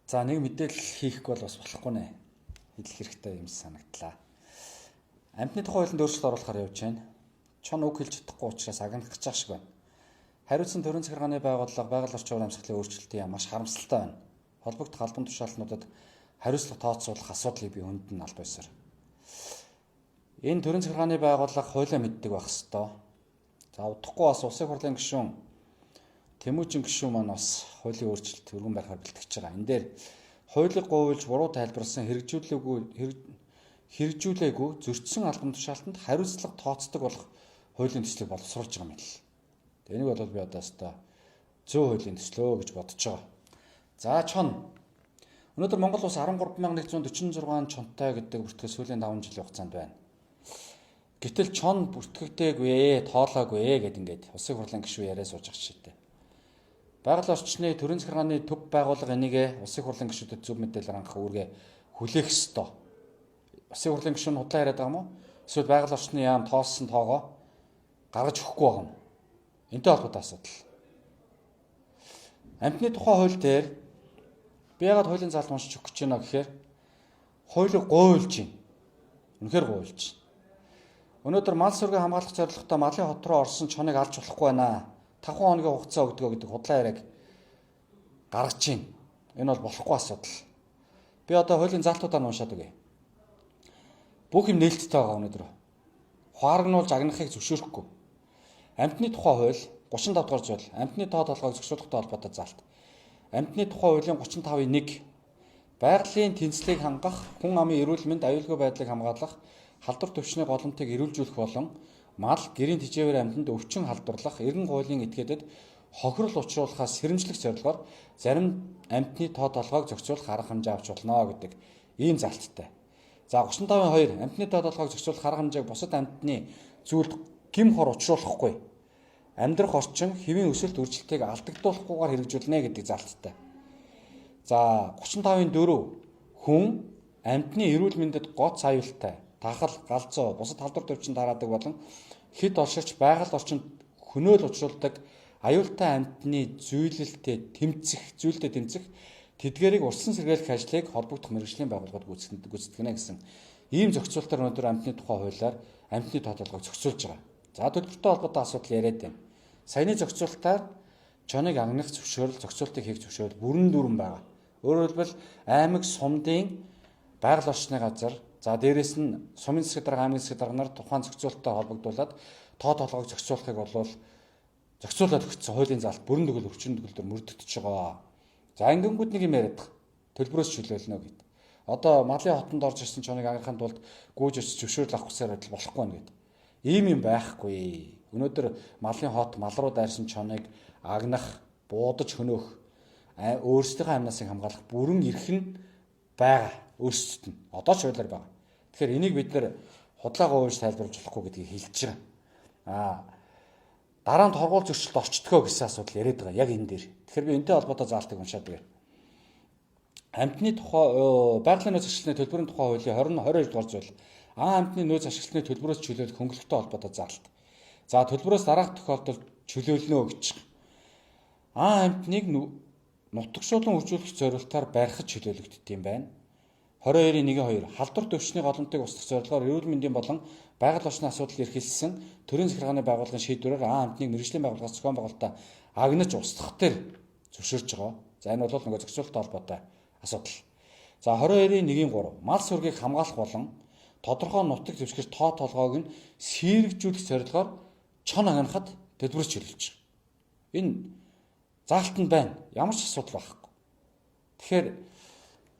За нэг мэдээлэл хийхгүй бол бас болохгүй нэ. Хэлэх хэрэгтэй юм санагдлаа. Амьтны тухай хуулинд өөрчлөлт оруулахаар явж байна. Чон үг хэлж чадахгүй учраас агнах гэж шиг байна. Хариуцсан төрийн захиргааны байгууллага байгаль орчин үеийн амьсгалын өөрчлөлтийн маш харамсалтай байна. Холбогдох албан тушаалтнуудад хариуцлага тооцоолох асуудлыг би хүндэн аль байсаар. Энэ төрийн захиргааны байгууллага хуулиа мэддэг байх ёстой. За удахгүй бас улсын хурлын гишүүн Тэмүүжин гишүүн маань бас хуулийн өөрчлөлт өргөн барихаар бэлтгэж байгаа. Энэ дээр хуулийг гуйлж буруу тайлбарласан хэрэгжүүлээгүй зөрчсөн албан тушаалтанд хариуцлага тооцдог болох хуулийн төслийг боловсруулж байгаа юм л. Энийг бол би одоо өстой зөө хуулийн төслөө гэж бодож байгаа. За чон. Өнөөдөр Монгол улс 13146 чонтой гэдэг бүртгэл сүүлийн 5 жилийн хугацаанд байна. Гэтэл чон бүртгэгдээгүй, тоолоогүй гэд ингээд улсын хурлын гишүүн яриа сууж байгаа шийдэ. Байгаль орчны төрийн захиргааны төв байгууллага энийг улсын хурлын гишүүдэд зөв мэдээлэл хангах үүргээ хүлээх ёстой. Улсын хурлын гишүүн худлаа яриад байгаа юм уу? Эсвэл байгаль орчны яам тоолсон тоогоо гаргаж өгөхгүй байгаа юм. Энтэй холбоотой асуудал. Амьтны тухай хууль дээр би ягаад хуулийн заалт уншиж өгч байна гэхээр хуулийг гуйлж байна. Үнэхээр гуйлж байна. Өнөөдөр мал сүргээ хамгаалах зорилготой малын хот руу орсон чоныг алж болохгүй байна. 5 хоногийн хугацаа өгдөг гэдэг худлаа яриаг гаргаж байна. Энэ бол болохгүй асуудал. Би одоо хуулийн заалтуудаа уншаад өгье. Бүх юм нээлттэй байгаа өнөөдөр. Хуаргнуулж агнахыг зөвшөөрөхгүй. Амьтны тухай хууль 35 дугаар зүйл амьтны тоо толгойг зохицуулахтай холбоотой заалт. Амьтны тухай хуулийн 35-1 байгалийн тэнцлийг хангах, хүн амын эрүүл мэнд, аюулгүй байдлыг хамгаалах, халдвар төвчний голомтыг эрүүлжүүлэх болон мал, гэрийн тэжээвэр амьтанд өвчин халдварлах, эргэн хуулийн этгээдэд хохирол учруулахаас сэрэмжлэх зорилгоор зарим амьтны тоо толгойг зохицуулах арга хэмжээ авч болно гэдэг ийм залттай. За 35-2 амьтны тоо толгойг зохицуулах арга хэмжээг бусад амьтны зүйлд гим хор учруулахгүй. Амьдрах орчин, хэвийн өсөлт үржилтийг алдагдуулахгүйгээр хэрэгжүүлнэ гэдэг залттай. За 35-4 хүн амьтны эрүүл мэндэд гоц аюултай, тахал, галзуу, бусад халдвар төвчин тараадаг болон хэд олширч байгаль орчинд хөнөөл учруулдаг аюултай амьтны зүйлэлтэд тэмцэх тэдгээрийг урьдчилан сэргийлэх ажлыг холбогдох мэргэжлийн байгууллагууд гүйцэтгэнэ гэсэн ийм зохицуултаар өнөөдөр амьтны тухай хуулиар амьтны тоо толгойг зохицуулж байгаа. За төлбөртэй холбоотой асуудал яриад байна. Саяны зохицуултаар чоныг агнах зөвшөөрөл, зохицуултыг хийх зөвшөөрөл бүрэн дүүрэн байгаа. Өөрөөр хэлбэл аймаг сумдын байгаль орчны газар, за дээрэс нь сумын засаг дарга, аймгийн засаг дарга нар тухайн зохицуулттай холбогдуулаад тоо толгойг зохицуулахыг болвол зохицуулаад өгсөн хуулийн заалт бүрэн төгөл өвчин төгөлдөр мөрдөгдөж байгаа. За ингэнгүүт нэг юм яриад төлбөрөөс чөлөөлнө гэд. Одоо малын хотонд орж ирсэн чоныг агнахын тулд гүйж очиж зөвшөөрөл авах хүсээр байдал болохгүй нэ гэд. Ийм юм байхгүй. Өнөөдөр малын хот мал руу дайрсан чоныг агнах, буудаж хөнөөх, өөрсдийнхөө амнасыг хамгаалах бүрэн эрх нь байгаа. Өөрсдөд нь. Одоо ч хуулиар байгаа. Тэгэхээр энийг бид нэр худлаагаа уурж тайлбарлаж болохгүй гэдгийг хэлж байгаа. Дараа нь торгуул зөрчилд орчдгоо гэсэн асуудал яриад байгаа. Яг энэ дээр. Тэгэхээр би энэтэй холбоотой заалтыг уншаад байгаа. Амьтны тухай байгалийн нөөц ашиглалтын төлбөрийн тухай хуулийн 22 дугаар зүйл амьтны нөөц ашиглалтын төлбөрөөс чөлөөлөх хөнгөлөлтөй холбоотой заалт. За төлбөрөөс дараах тохиолдолд чөлөөлнө гэж. Амьтныг нутагшуулан үржүүлэх зорилтоор барихад чөлөөлөгддөг юм байна. 22-1-2 халдвар төвчний голомтыг устгах зорилгоор эрүүл мэндийн болон байгаль орчны асуудал эрхэлсэн төрийн захиргааны байгууллагын шийдвэрээр амьтныг мэргэжлийн байгууллагаас зохион байгуулалтаа агнаж устгах дээр зөвшөөрж байгаа. За энэ бол нөгөө зохицуулалттай холбоотой асуудал. За 22-1-3 мал сүргийг хамгаалах болон тодорхой нутаг дэвшгэр тоо толгойг нь сэргэжүүлэх зорилгоор чон агнахад төлбөрөс чөлөөлж байгаа. Энэ заалт нь байна. Ямар ч асуудал байхгүй. Тэгэхээр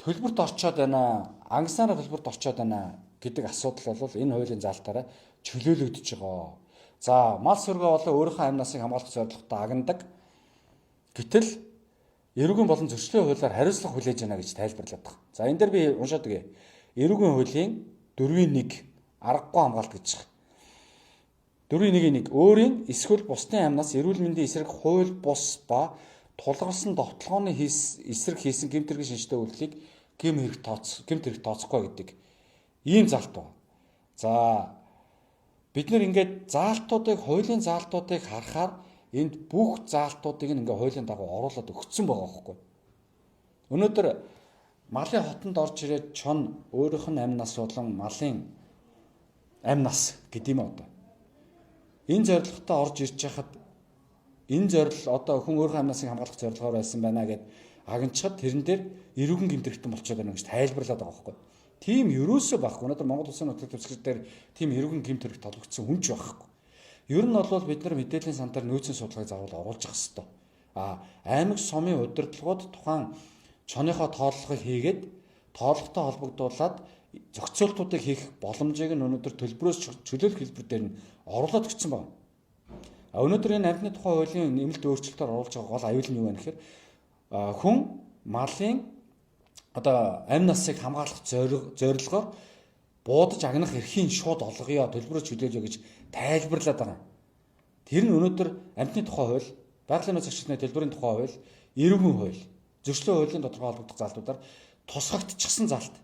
төлбөрт орчоод байна, ангснаараа төлбөрт орчоод байна гэдэг асуудал бол энэ хуулийн заалтаараа чөлөөлөгдөж байгаа. За мал сүргээ болон өөрийнхөө амнасыг хамгаалах зорилготой агнадаг. Гэтэл эрүүгийн болон зөрчлийн хуулиар хариуцлага хүлээж байна гэж тайлбарлаад байгаа. За энэ дээр би уншаад өгье. Эрүүгийн хуулийн 4-1 аргагүй хамгаалт гэж байгаа. 4-1-1 өөрийн эсвэл бусдын амнаас эрүүл мэндийн эсрэг хууль бус ба тулгарсан довтлооны эсрэг хийсэн гэмт хэрэг шинжтэй үйлдэлийг гэмт хэрэг тооцохгүй гэдэг ийм заалт байна. За бид нэр ингээд хуулийн заалтуудыг харахаар энд бүх заалтуудыг ингээ хуулийн дагуу оруулаад өгсөн байгаа байхгүй. Өнөөдөр малын хотонд орж ирээд чон өөрийнх нь амь нас болон малын амь нас гэдэм одоо. Энэ зорилготой орж ирж хахад энэ зорил одоо хүн өөрийнхөө амь насыг хамгаалах зорилгоор байсан байна гэд агнчаад тэрэн дээр эрүүхэн гэмтэрхтэн болчиход байна гэж тайлбарлаад байгаа байхгүй. Тийм ерөөсөө байхгүй. Өнөөдөр Монгол Улсын нутаг дэвсгэр дээр тийм эрүүхэн гэмтэрхт толгдсон хүн ч байхгүй. Ер нь бол бид нар мэдээллийн сантаар нөөцийн судалгааг заавал оруулж явах хэрэгтэй. Аймаг сумын удирдлагууд тухайн чоныхоо тооллогыг хийгээд тоолготой холбогдуулаад зохицуултуудыг хийх боломжийг нь өнөөдөр төлбөрөөс чөлөөлөх хэлбэр дээр нь оруулаад өгсөн байна. Өнөөдөр энэ амьтны тухай хуулийн нэмэлт өөрчлөлтөөр оруулж байгаа гол аюул нь юу вэ гэхээр хүн малын одоо амь насыг хамгаалах зорилгоор буудаж агнах эрхийн шууд олгоё, төлбөрөөр чөлөөлөё гэж тайлбарлаад байгаа. Тэр нь өнөөдөр амьтны тухай хууль, байгалийн нөөц зохицуулалтын төлбөрийн тухай хууль, эрүүгийн хууль, зөрчлийн хуулийн тодорхой холбогдох залтуудаар тусгагдчихсан залт.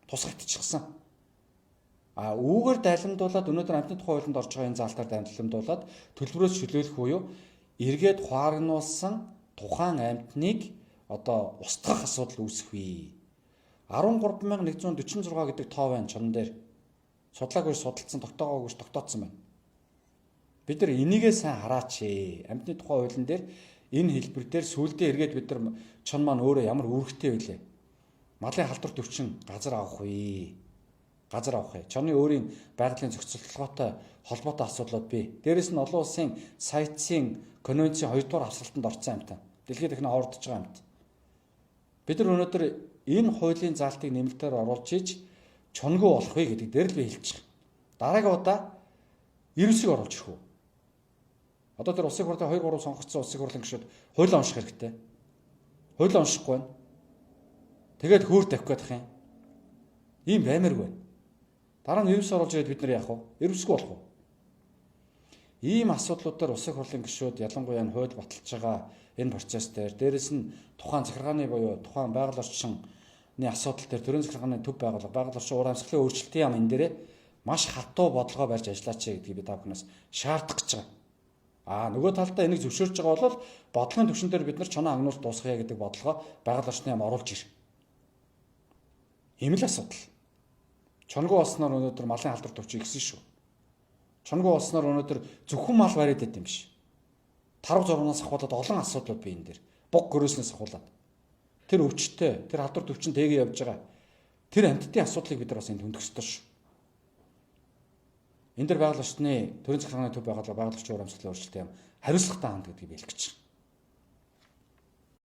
Тусгагдчихсан. Үүгээр дайлимдуулаад өнөөдөр амьтны тухай хуулинд орж байгаа энэ залтаар дайлимдуулаад төлбөрөөс чөлөөлөх буюу эргээд хуаргнуулсан тухайн амьтныг одоо устгах асуудал үүсэхвээ. 13146 гэдэг тоо байна чон дээр. Судлаагүй судалсан, тогтоогоогүй тогтооцсон байна. Бид нар энийгээ сайн хараач. Амьтны тухай хуулийн дээр энэ хэлбэр дээр сүүлдээ эргээд бид нар чон маань өөрөө ямар үүрэгтэй вэ? Малын халдвар төвчин газар авах вэ? Газар авах юм. Чоны өөрийн байгалийн зохицуулалттай холбоотой асуудлууд бий. Дээрээс нь олон улсын сайтын конвенцийн 2 дугаар хавсгалтанд орсон амьтан. Дэлхийд дахин ордож байгаа амьт. Бид нар өнөөдөр энэ хуулийн заалтыг нэмэлтээр оруулж иж чонгүй болох вэ гэдэг дээр л би хэлчих. Дараагийн удаа 9-ийг оруулж ирэх үү? Одоо тэр улсын хурлын 2-3 сонгогдсон улсын хурлын гишүүд хуулийг унших хэрэгтэй. Хуулийг уншихгүй байна. Тэгээд хөөр тавих гэдэг юм. Ийм баймааргүй байна. Дараа нь 9 оруулж ирээд бид нар яах вэ? 9-гүй болох уу? Ийм асуудлуудаар улсын хурлын гишүүд ялангуяа энэ хууль баталж байгаа энэ процесс дээр дээрэс нь тухайн захиргааны буюу тухайн байгаль орчны асуудал дээр төрийн захиргааны төв байгууллага, байгаль орчин уур амьсгалын өөрчлөлтийн яам энэ дээрээ маш хатуу бодлогоо барьж ажиллаач гэдгийг би та бүхнээс шаардах гэж байгаа. Нөгөө талдаа энийг зөвшөөрж байгаа бол бодлогын түвшин дээр бид нар чоноо агнуулт дуусгая гэдэг бодлогоо байгаль орчны яам оруулж ир. Ийм л асуудал. Чонгүй болсноор өнөөдөр малын халдвар төвчийг гисэн шүү. Чонгүй болсноор өнөөдөр зөвхөн мал бариад байт юм биш. Тарав зургнаас ахуулаад олон асуудлууд бий энэ дэр. Буг гөрөөснөөс ахуулаад. Тэр өвчтөй, тэр халдвар төвчин дэгээ явж байгаа. Тэр амьтдын асуудлыг бид нар бас энд хөндөх ёстой шүү. Энэ дэр байгаль орчны төрийн захиргааны төв байгууллага, байгаль орчин уур амьсгалын өөрчлөлт юм хариуцлагатай ханд гэдгийг би хэлэх гэж байна.